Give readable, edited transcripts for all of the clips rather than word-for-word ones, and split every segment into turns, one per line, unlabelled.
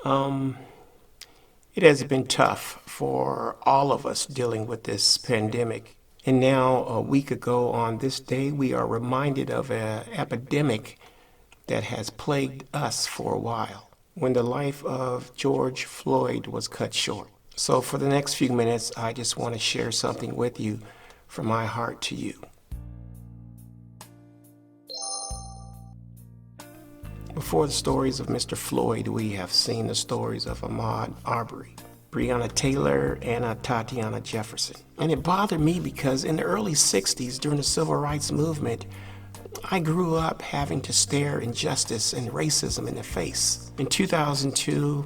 Um, it has been tough for all of us dealing with this pandemic. And now, a week ago on this day, we are reminded of an epidemic that has plagued us for a while, when the life of George Floyd was cut short. So, for the next few minutes, I just want to share something with you from my heart to you. Before the stories of Mr. Floyd, we have seen the stories of Ahmaud Arbery, Breonna Taylor, and Atatiana Jefferson. And it bothered me because in the early 60s, during the civil rights movement, I grew up having to stare injustice and racism in the face. In 2002,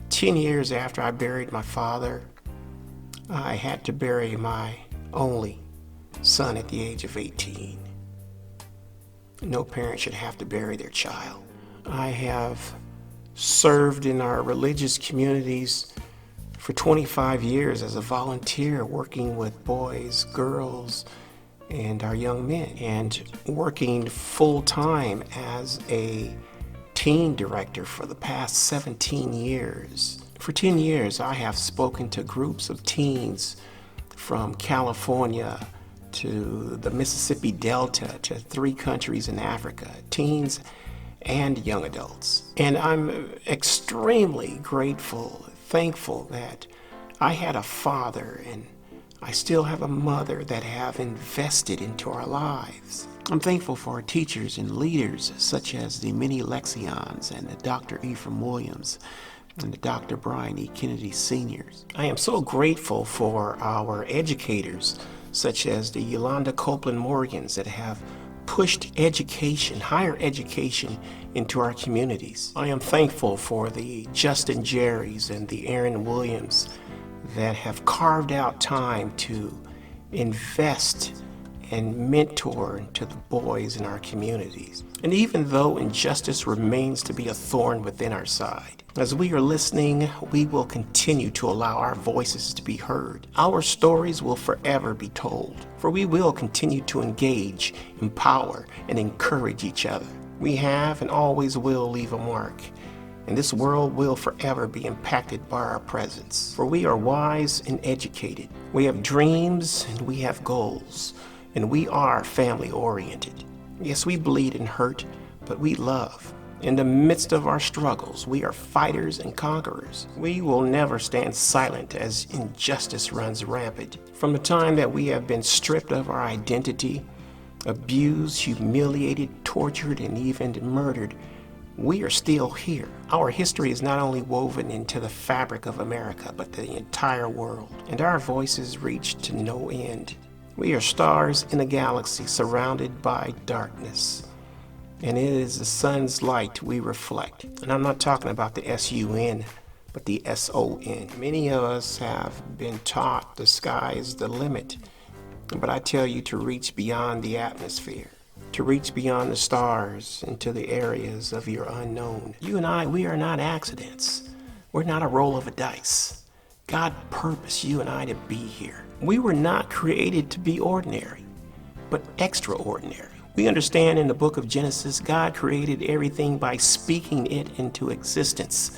10 years after I buried my father, I had to bury my only son at the age of 18. No parent should have to bury their child. I have served in our religious communities for 25 years as a volunteer, working with boys, girls, and our young men, and working full-time as a teen director for the past 17 years. For 10 years, I have spoken to groups of teens from California to the Mississippi Delta to 3 countries in Africa, teens and young adults. And I'm extremely grateful, thankful that I had a father and I still have a mother that have invested into our lives. I'm thankful for our teachers and leaders such as the many Lexions and the Dr. Ephraim Williams and the Dr. Brian E. Kennedy Seniors. I am so grateful for our educators such as the Yolanda Copeland Morgans that have pushed education, higher education, into our communities. I am thankful for the Justin Jerrys and the Aaron Williams that have carved out time to invest and mentor to the boys in our communities. And even though injustice remains to be a thorn within our side, as we are listening, we will continue to allow our voices to be heard. Our stories will forever be told, for we will continue to engage, empower, and encourage each other. We have and always will leave a mark, and this world will forever be impacted by our presence. For we are wise and educated. We have dreams and we have goals, and we are family-oriented. Yes, we bleed and hurt, but we love. In the midst of our struggles, we are fighters and conquerors. We will never stand silent as injustice runs rampant. From the time that we have been stripped of our identity, abused, humiliated, tortured, and even murdered, we are still here. Our history is not only woven into the fabric of America, but the entire world. And our voices reach to no end. We are stars in a galaxy surrounded by darkness. And it is the sun's light we reflect. And I'm not talking about the S-U-N, but the S-O-N. Many of us have been taught the sky is the limit. But I tell you to reach beyond the atmosphere, to reach beyond the stars into the areas of your unknown. You and I, we are not accidents. We're not a roll of a dice. God purposed you and I to be here. We were not created to be ordinary, but extraordinary. We understand in the book of Genesis, God created everything by speaking it into existence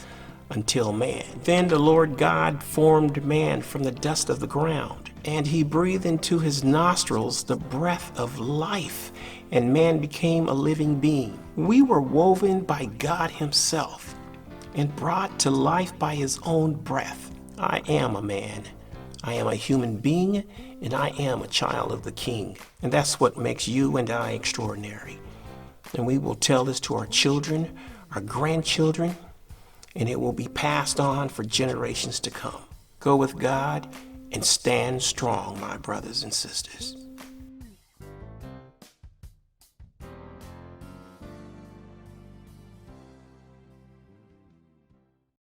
until man. Then the Lord God formed man from the dust of the ground, and he breathed into his nostrils the breath of life, and man became a living being. We were woven by God himself and brought to life by his own breath. I am a man. I am a human being, and I am a child of the King. And that's what makes you and I extraordinary. And we will tell this to our children, our grandchildren, and it will be passed on for generations to come. Go with God and stand strong, my brothers and sisters.